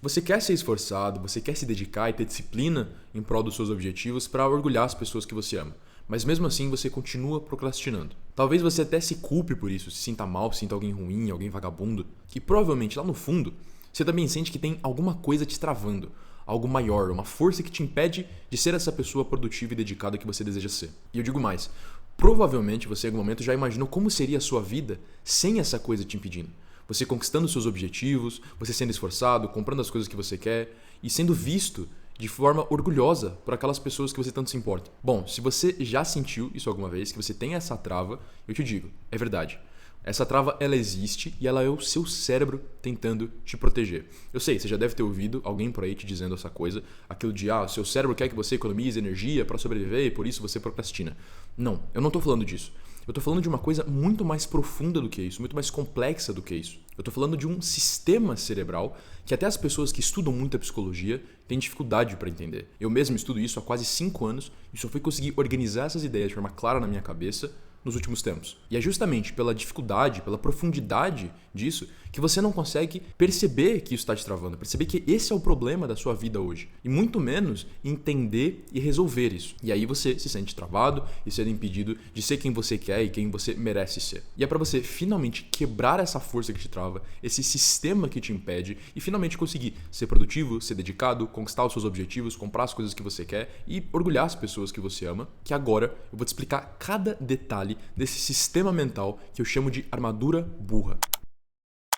Você quer ser esforçado, você quer se dedicar e ter disciplina em prol dos seus objetivos para orgulhar as pessoas que você ama. Mas mesmo assim você continua procrastinando. Talvez você até se culpe por isso, se sinta mal, se sinta alguém ruim, alguém vagabundo, que provavelmente lá no fundo você também sente que tem alguma coisa te travando, algo maior, uma força que te impede de ser essa pessoa produtiva e dedicada que você deseja ser. E eu digo mais, provavelmente você em algum momento já imaginou como seria a sua vida sem essa coisa te impedindo. Você conquistando seus objetivos, você sendo esforçado, comprando as coisas que você quer e sendo visto de forma orgulhosa por aquelas pessoas que você tanto se importa. Bom, se você já sentiu isso alguma vez, que você tem essa trava, eu te digo, é verdade. Essa trava, ela existe e ela é o seu cérebro tentando te proteger. Eu sei, você já deve ter ouvido alguém por aí te dizendo essa coisa, aquilo de, o seu cérebro quer que você economize energia para sobreviver e por isso você procrastina. Não, eu não estou falando disso. Eu estou falando de uma coisa muito mais profunda do que isso, muito mais complexa do que isso. Eu estou falando de um sistema cerebral que até as pessoas que estudam muita psicologia têm dificuldade para entender. Eu mesmo estudo isso há quase 5 anos e só fui conseguir organizar essas ideias de forma clara na minha cabeça nos últimos tempos. E é justamente pela dificuldade, pela profundidade disso, que você não consegue perceber que isso está te travando, perceber que esse é o problema da sua vida hoje. E muito menos entender e resolver isso. E aí você se sente travado e sendo impedido de ser quem você quer e quem você merece ser. E é para você finalmente quebrar essa força que te trava, esse sistema que te impede e finalmente conseguir ser produtivo, ser dedicado, conquistar os seus objetivos, comprar as coisas que você quer e orgulhar as pessoas que você ama, que agora eu vou te explicar cada detalhe desse sistema mental que eu chamo de armadura burra.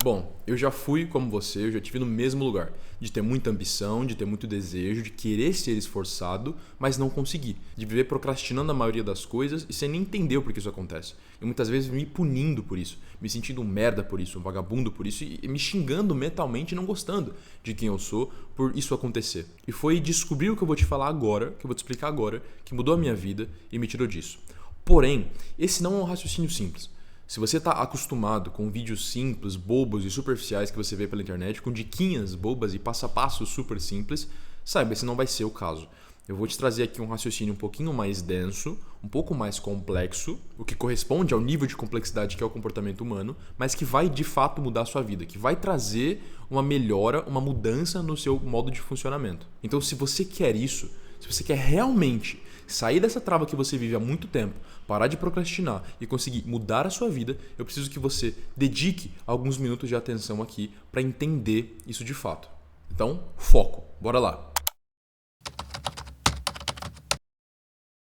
Bom, eu já fui como você, eu já estive no mesmo lugar, de ter muita ambição, de ter muito desejo, de querer ser esforçado, mas não conseguir, de viver procrastinando a maioria das coisas e sem nem entender o porquê isso acontece. E muitas vezes me punindo por isso, me sentindo um merda por isso, um vagabundo por isso e me xingando mentalmente e não gostando de quem eu sou por isso acontecer. E foi descobrir o que eu vou te falar agora, que eu vou te explicar agora, que mudou a minha vida e me tirou disso. Porém, esse não é um raciocínio simples. Se você está acostumado com vídeos simples, bobos e superficiais que você vê pela internet, com diquinhas bobas e passo a passo super simples, saiba, esse não vai ser o caso. Eu vou te trazer aqui um raciocínio um pouquinho mais denso, um pouco mais complexo, o que corresponde ao nível de complexidade que é o comportamento humano, mas que vai de fato mudar a sua vida, que vai trazer uma melhora, uma mudança no seu modo de funcionamento. Então, se você quer isso, se você quer realmente sair dessa trava que você vive há muito tempo, parar de procrastinar e conseguir mudar a sua vida, eu preciso que você dedique alguns minutos de atenção aqui para entender isso de fato. Então, foco. Bora lá.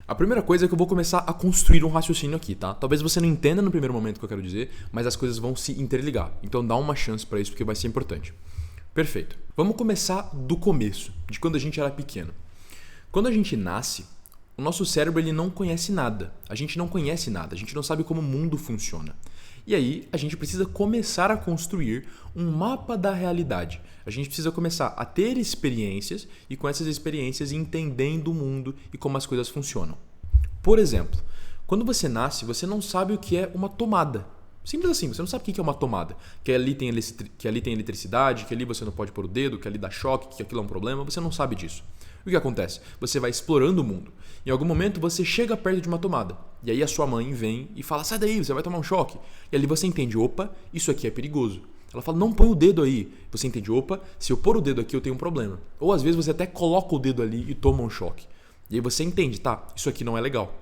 A primeira coisa é que eu vou começar a construir um raciocínio aqui, tá? Talvez você não entenda no primeiro momento o que eu quero dizer, mas as coisas vão se interligar. Então dá uma chance para isso porque vai ser importante. Perfeito. Vamos começar do começo, de quando a gente era pequeno. Quando a gente nasce, o nosso cérebro ele não conhece nada. A gente não conhece nada, a gente não sabe como o mundo funciona. E aí a gente precisa começar a construir um mapa da realidade. A gente precisa começar a ter experiências e com essas experiências entendendo o mundo e como as coisas funcionam. Por exemplo, quando você nasce, você não sabe o que é uma tomada. Simples assim, você não sabe o que é uma tomada. Que ali tem eletricidade, que ali você não pode pôr o dedo, que ali dá choque, que aquilo é um problema, você não sabe disso. E o que acontece? Você vai explorando o mundo. Em algum momento você chega perto de uma tomada. E aí a sua mãe vem e fala, sai daí, você vai tomar um choque. E ali você entende, opa, isso aqui é perigoso. Ela fala, não põe o dedo aí. Você entende, opa, se eu pôr o dedo aqui eu tenho um problema. Ou às vezes você até coloca o dedo ali e toma um choque. E aí você entende, tá, isso aqui não é legal.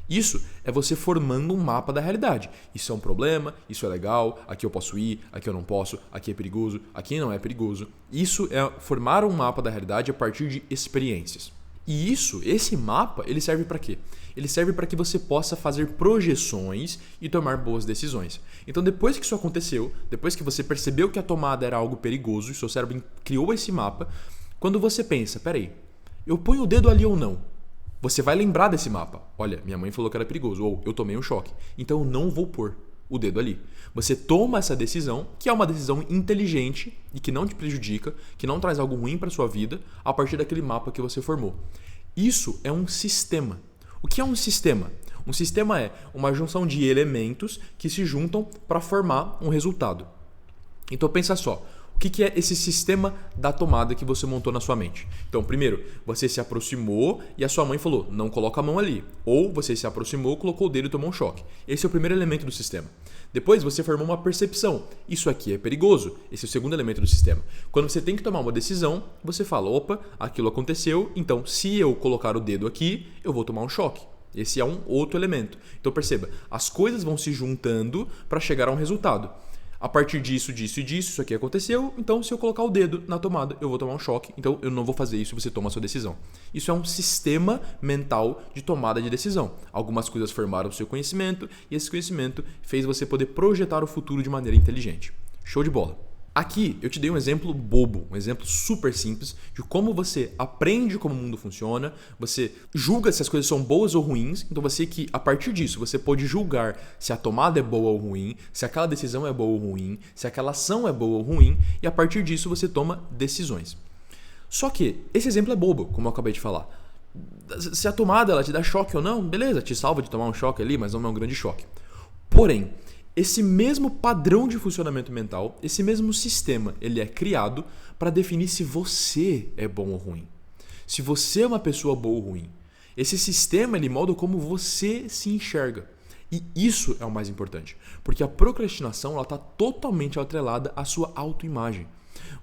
Isso é você formando um mapa da realidade. Isso é um problema, isso é legal, aqui eu posso ir, aqui eu não posso, aqui é perigoso, aqui não é perigoso. Isso é formar um mapa da realidade a partir de experiências. E esse mapa, ele serve para quê? Ele serve para que você possa fazer projeções e tomar boas decisões. Então, depois que isso aconteceu, depois que você percebeu que a tomada era algo perigoso e seu cérebro criou esse mapa, quando você pensa, peraí, eu ponho o dedo ali ou não? Você vai lembrar desse mapa. Olha, minha mãe falou que era perigoso, ou eu tomei um choque, então eu não vou pôr o dedo ali. Você toma essa decisão, que é uma decisão inteligente e que não te prejudica, que não traz algo ruim para sua vida, a partir daquele mapa que você formou. Isso é um sistema. O que é um sistema? Um sistema é uma junção de elementos que se juntam para formar um resultado. Então pensa só, O que é esse sistema da tomada que você montou na sua mente? Então, primeiro, você se aproximou e a sua mãe falou, não coloca a mão ali. Ou você se aproximou, colocou o dedo e tomou um choque. Esse é o primeiro elemento do sistema. Depois, você formou uma percepção. Isso aqui é perigoso. Esse é o segundo elemento do sistema. Quando você tem que tomar uma decisão, você fala, opa, aquilo aconteceu, então se eu colocar o dedo aqui, eu vou tomar um choque. Esse é um outro elemento. Então perceba, as coisas vão se juntando para chegar a um resultado. A partir disso e disso, isso aqui aconteceu, então se eu colocar o dedo na tomada, eu vou tomar um choque, então eu não vou fazer isso, você toma a sua decisão. Isso é um sistema mental de tomada de decisão. Algumas coisas formaram o seu conhecimento e esse conhecimento fez você poder projetar o futuro de maneira inteligente. Show de bola! Aqui eu te dei um exemplo bobo, um exemplo super simples de como você aprende como o mundo funciona, você julga se as coisas são boas ou ruins, então você que a partir disso você pode julgar se a tomada é boa ou ruim, se aquela decisão é boa ou ruim, se aquela ação é boa ou ruim, e a partir disso você toma decisões. Só que esse exemplo é bobo, como eu acabei de falar. Se a tomada ela te dá choque ou não, beleza, te salva de tomar um choque ali, mas não é um grande choque. Porém, esse mesmo padrão de funcionamento mental, esse mesmo sistema, ele é criado para definir se você é bom ou ruim. Se você é uma pessoa boa ou ruim. Esse sistema, ele molda como você se enxerga. E isso é o mais importante, porque a procrastinação está totalmente atrelada à sua autoimagem.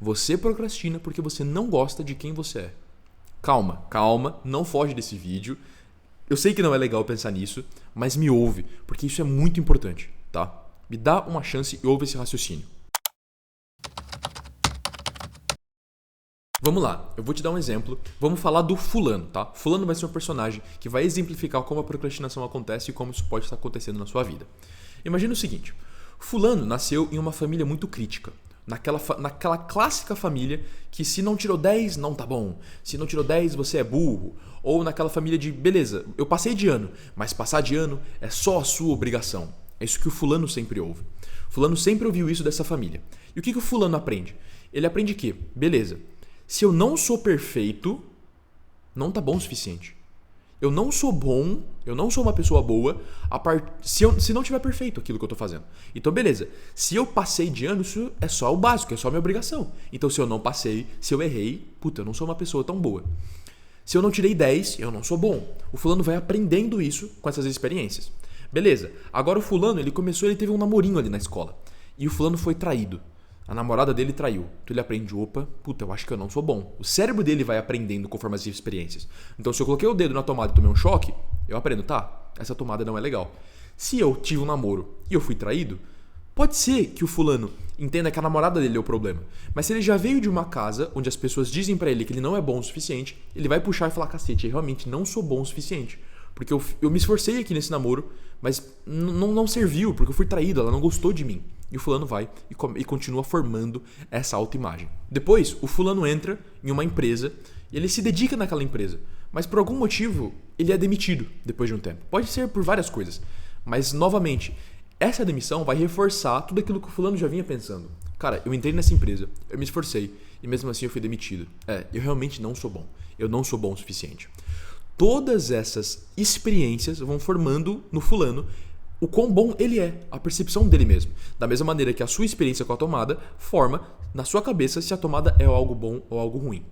Você procrastina porque você não gosta de quem você é. Calma, não foge desse vídeo. Eu sei que não é legal pensar nisso, mas me ouve, porque isso é muito importante. Tá? Me dá uma chance e ouve esse raciocínio. Vamos lá, eu vou te dar um exemplo. Vamos falar do fulano, tá? Fulano vai ser um personagem que vai exemplificar como a procrastinação acontece e como isso pode estar acontecendo na sua vida. Imagina o seguinte, fulano nasceu em uma família muito crítica. Naquela clássica família que se não tirou 10, não tá bom. Se não tirou 10, você é burro. Ou naquela família de, beleza, eu passei de ano, mas passar de ano é só a sua obrigação. É isso que o fulano sempre ouve. O fulano sempre ouviu isso dessa família. E o que o fulano aprende? Ele aprende que, beleza, se eu não sou perfeito, não tá bom o suficiente. Eu não sou bom, eu não sou uma pessoa boa se não tiver perfeito aquilo que eu tô fazendo. Então, beleza, se eu passei de ano, isso é só o básico, é só a minha obrigação. Então, se eu não passei, se eu errei, puta, eu não sou uma pessoa tão boa. Se eu não tirei 10, eu não sou bom. O fulano vai aprendendo isso com essas experiências. Beleza, agora o fulano, ele teve um namorinho ali na escola. E o fulano foi traído. A namorada dele traiu. Então ele aprende, opa, puta, eu acho que eu não sou bom. O cérebro dele vai aprendendo conforme as experiências. Então se eu coloquei o dedo na tomada e tomei um choque, eu aprendo, tá, essa tomada não é legal. Se eu tive um namoro e eu fui traído, pode ser que o fulano entenda que a namorada dele é o problema. Mas se ele já veio de uma casa onde as pessoas dizem pra ele que ele não é bom o suficiente, ele vai puxar e falar, cacete, eu realmente não sou bom o suficiente. Porque eu me esforcei aqui nesse namoro, mas não serviu, porque eu fui traído, ela não gostou de mim. E o fulano vai e continua formando essa autoimagem. Depois, o fulano entra em uma empresa e ele se dedica naquela empresa. Mas por algum motivo, ele é demitido depois de um tempo. Pode ser por várias coisas. Mas, novamente, essa demissão vai reforçar tudo aquilo que o fulano já vinha pensando. Cara, eu entrei nessa empresa, eu me esforcei e mesmo assim eu fui demitido. Eu realmente não sou bom. Eu não sou bom o suficiente. Todas essas experiências vão formando no fulano o quão bom ele é, a percepção dele mesmo. Da mesma maneira que a sua experiência com a tomada forma na sua cabeça se a tomada é algo bom ou algo ruim.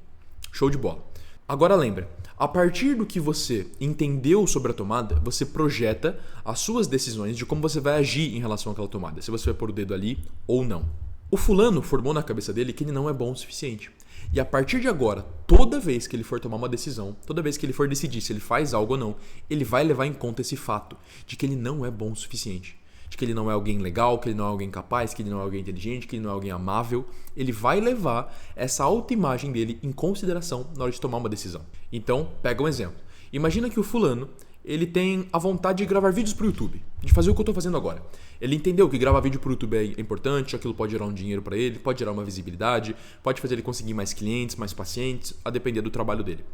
Show de bola. Agora lembra, a partir do que você entendeu sobre a tomada, você projeta as suas decisões de como você vai agir em relação àquela tomada. Se você vai pôr o dedo ali ou não. O fulano formou na cabeça dele que ele não é bom o suficiente. E a partir de agora, toda vez que ele for tomar uma decisão, toda vez que ele for decidir se ele faz algo ou não, ele vai levar em conta esse fato de que ele não é bom o suficiente. De que ele não é alguém legal, que ele não é alguém capaz, que ele não é alguém inteligente, que ele não é alguém amável. Ele vai levar essa autoimagem dele em consideração na hora de tomar uma decisão. Então, pega um exemplo. Imagina que o fulano, ele tem a vontade de gravar vídeos para o YouTube, de fazer o que eu estou fazendo agora. Ele entendeu que gravar vídeo para o YouTube é importante, aquilo pode gerar um dinheiro para ele, pode gerar uma visibilidade, pode fazer ele conseguir mais clientes, mais pacientes, a depender do trabalho dele.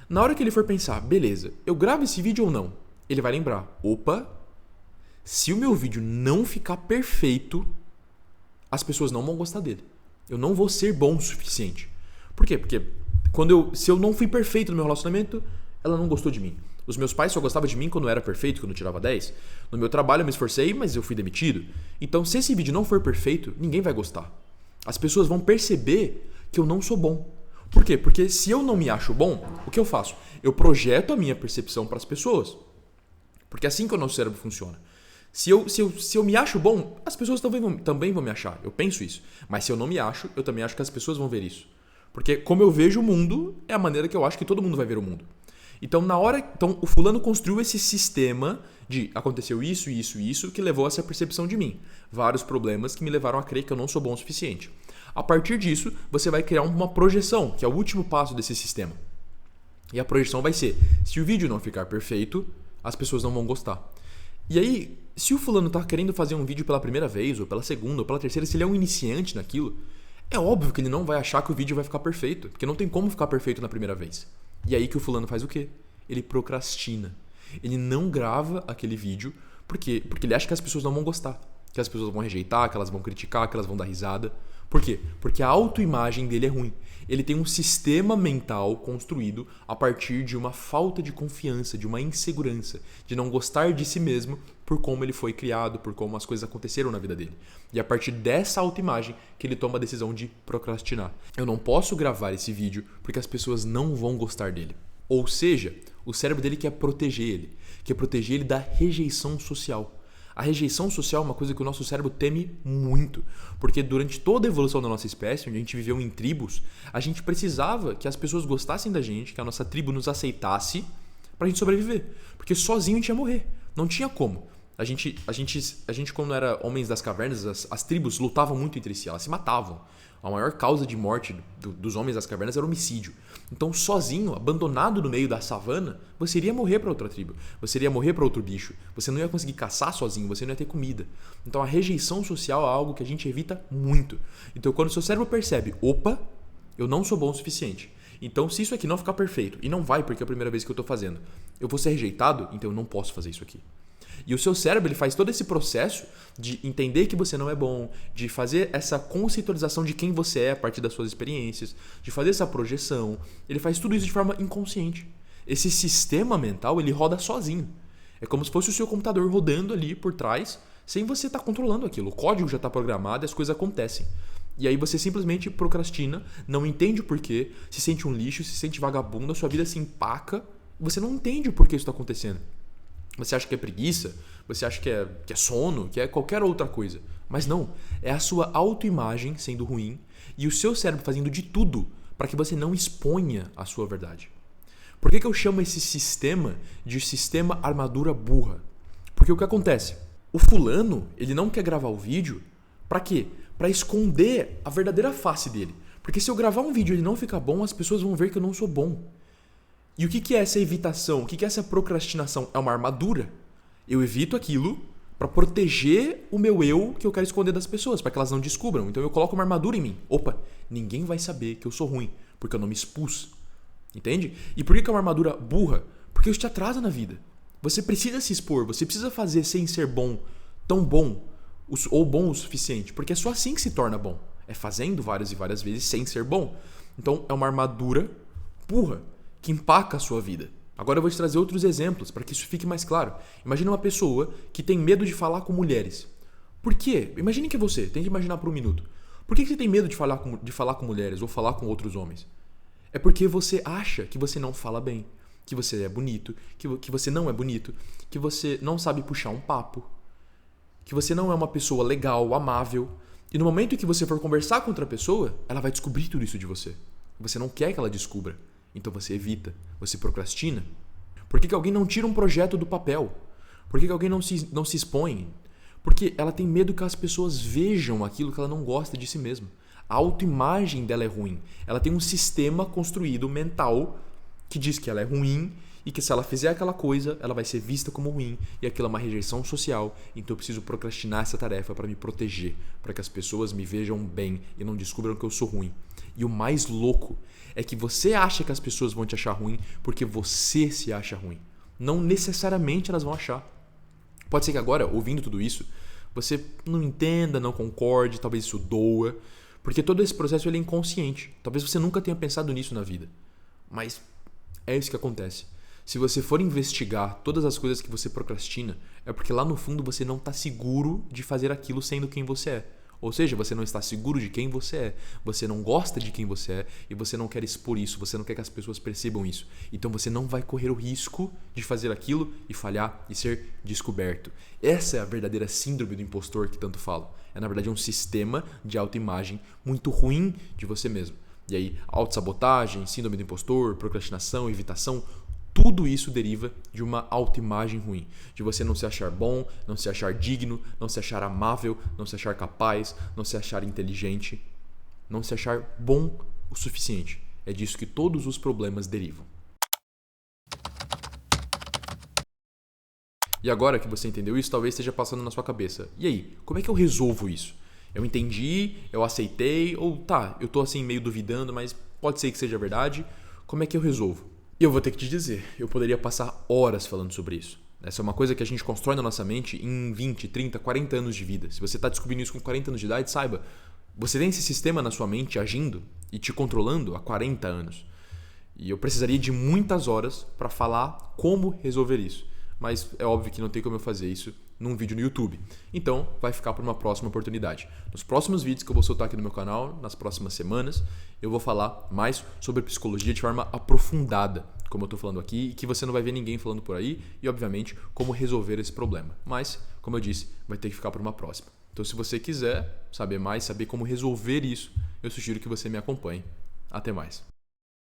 Na hora que ele for pensar, beleza, eu gravo esse vídeo ou não? Ele vai lembrar, opa, se o meu vídeo não ficar perfeito, as pessoas não vão gostar dele. Eu não vou ser bom o suficiente. Por quê? Porque se eu não fui perfeito no meu relacionamento, ela não gostou de mim. Os meus pais só gostavam de mim quando eu era perfeito, quando eu tirava 10. No meu trabalho eu me esforcei, mas eu fui demitido. Então, se esse vídeo não for perfeito, ninguém vai gostar. As pessoas vão perceber que eu não sou bom. Por quê? Porque se eu não me acho bom, o que eu faço? Eu projeto a minha percepção para as pessoas. Porque é assim que o nosso cérebro funciona. Se eu me acho bom, as pessoas também vão me achar. Eu penso isso. Mas se eu não me acho, eu também acho que as pessoas vão ver isso. Porque como eu vejo o mundo, é a maneira que eu acho que todo mundo vai ver o mundo. Então, o fulano construiu esse sistema de aconteceu isso, isso e isso que levou a essa percepção de mim. Vários problemas que me levaram a crer que eu não sou bom o suficiente. A partir disso, você vai criar uma projeção, que é o último passo desse sistema. E a projeção vai ser, se o vídeo não ficar perfeito, as pessoas não vão gostar. E aí, se o fulano está querendo fazer um vídeo pela primeira vez, ou pela segunda, ou pela terceira, se ele é um iniciante naquilo, é óbvio que ele não vai achar que o vídeo vai ficar perfeito, porque não tem como ficar perfeito na primeira vez. E aí que o fulano faz o quê? Ele procrastina. Ele não grava aquele vídeo porque ele acha que as pessoas não vão gostar, que as pessoas vão rejeitar, que elas vão criticar, que elas vão dar risada. Por quê? Porque a autoimagem dele é ruim. Ele tem um sistema mental construído a partir de uma falta de confiança, de uma insegurança, de não gostar de si mesmo por como ele foi criado, por como as coisas aconteceram na vida dele. E a partir dessa autoimagem que ele toma a decisão de procrastinar. Eu não posso gravar esse vídeo porque as pessoas não vão gostar dele. Ou seja, o cérebro dele quer proteger ele da rejeição social. A rejeição social é uma coisa que o nosso cérebro teme muito, porque durante toda a evolução da nossa espécie, onde a gente viveu em tribos, a gente precisava que as pessoas gostassem da gente, que a nossa tribo nos aceitasse pra gente sobreviver, porque sozinho a gente ia morrer, não tinha como. A gente quando era homens das cavernas, as tribos lutavam muito entre si, elas se matavam. A maior causa de morte dos homens das cavernas era o homicídio. Então, sozinho, abandonado no meio da savana, você iria morrer para outra tribo. Você iria morrer para outro bicho. Você não ia conseguir caçar sozinho, você não ia ter comida. Então, a rejeição social é algo que a gente evita muito. Então, quando o seu cérebro percebe, opa, eu não sou bom o suficiente. Então, se isso aqui não ficar perfeito, e não vai porque é a primeira vez que eu estou fazendo, eu vou ser rejeitado, então eu não posso fazer isso aqui. E o seu cérebro ele faz todo esse processo de entender que você não é bom, de fazer essa conceitualização de quem você é a partir das suas experiências, de fazer essa projeção. Ele faz tudo isso de forma inconsciente. Esse sistema mental ele roda sozinho. É como se fosse o seu computador rodando ali por trás, sem você estar controlando aquilo. O código já está programado e as coisas acontecem. E aí você simplesmente procrastina, não entende o porquê, se sente um lixo, se sente vagabundo, a sua vida se empaca, e você não entende o porquê isso está acontecendo. Você acha que é preguiça, você acha que é sono, que é qualquer outra coisa. Mas não, é a sua autoimagem sendo ruim e o seu cérebro fazendo de tudo para que você não exponha a sua verdade. Por que eu chamo esse sistema de sistema armadura burra? Porque o que acontece? O fulano, ele não quer gravar o vídeo para quê? Para esconder a verdadeira face dele. Porque se eu gravar um vídeo e ele não ficar bom, as pessoas vão ver que eu não sou bom. E o que é essa evitação? O que é essa procrastinação? É uma armadura. Eu evito aquilo para proteger o meu eu que eu quero esconder das pessoas, para que elas não descubram. Então eu coloco uma armadura em mim. Opa, ninguém vai saber que eu sou ruim, porque eu não me expus. Entende? E por que é uma armadura burra? Porque isso te atrasa na vida. Você precisa se expor, você precisa fazer sem ser bom, tão bom, ou bom o suficiente. Porque é só assim que se torna bom. É fazendo várias e várias vezes sem ser bom. Então é uma armadura burra que empaca a sua vida. Agora eu vou te trazer outros exemplos para que isso fique mais claro. Imagina uma pessoa que tem medo de falar com mulheres. Por quê? Imagine que é você, tente imaginar por um minuto. Por que você tem medo de falar com mulheres ou falar com outros homens? É porque você acha que você não fala bem, que você é bonito, que você não é bonito, que você não sabe puxar um papo, que você não é uma pessoa legal, amável. E no momento em que você for conversar com outra pessoa, ela vai descobrir tudo isso de você. Você não quer que ela descubra. Então você evita, você procrastina. Por que alguém não tira um projeto do papel? Por que alguém não se expõe? Porque ela tem medo que as pessoas vejam aquilo que ela não gosta de si mesma. A autoimagem dela é ruim. Ela tem um sistema construído mental que diz que ela é ruim e que se ela fizer aquela coisa, ela vai ser vista como ruim e aquilo é uma rejeição social. Então eu preciso procrastinar essa tarefa para me proteger, para que as pessoas me vejam bem e não descubram que eu sou ruim. E o mais louco é que você acha que as pessoas vão te achar ruim porque você se acha ruim. Não necessariamente elas vão achar. Pode ser que agora, ouvindo tudo isso, você não entenda, não concorde, talvez isso doa, porque todo esse processo ele é inconsciente. Talvez você nunca tenha pensado nisso na vida. Mas é isso que acontece. Se você for investigar todas as coisas que você procrastina, é porque lá no fundo você não está seguro de fazer aquilo sendo quem você é. Ou seja, você não está seguro de quem você é, você não gosta de quem você é e você não quer expor isso, você não quer que as pessoas percebam isso. Então você não vai correr o risco de fazer aquilo e falhar e ser descoberto. Essa é a verdadeira síndrome do impostor que tanto falam. É na verdade um sistema de autoimagem muito ruim de você mesmo. E aí, autossabotagem, síndrome do impostor, procrastinação, evitação, tudo isso deriva de uma autoimagem ruim. De você não se achar bom, não se achar digno, não se achar amável, não se achar capaz, não se achar inteligente, não se achar bom o suficiente. É disso que todos os problemas derivam. E agora que você entendeu isso, talvez esteja passando na sua cabeça. E aí, como é que eu resolvo isso? Eu entendi, eu aceitei, ou tá, eu tô assim meio duvidando, mas pode ser que seja verdade. Como é que eu resolvo? E eu vou ter que te dizer, eu poderia passar horas falando sobre isso. Essa é uma coisa que a gente constrói na nossa mente em 20, 30, 40 anos de vida. Se você está descobrindo isso com 40 anos de idade, saiba, você tem esse sistema na sua mente agindo e te controlando há 40 anos. E eu precisaria de muitas horas para falar como resolver isso. Mas é óbvio que não tem como eu fazer isso num vídeo no YouTube. Então, vai ficar para uma próxima oportunidade. Nos próximos vídeos que eu vou soltar aqui no meu canal, nas próximas semanas, eu vou falar mais sobre psicologia de forma aprofundada, como eu estou falando aqui, e que você não vai ver ninguém falando por aí, e obviamente como resolver esse problema. Mas, como eu disse, vai ter que ficar para uma próxima. Então, se você quiser saber mais, saber como resolver isso, eu sugiro que você me acompanhe. Até mais.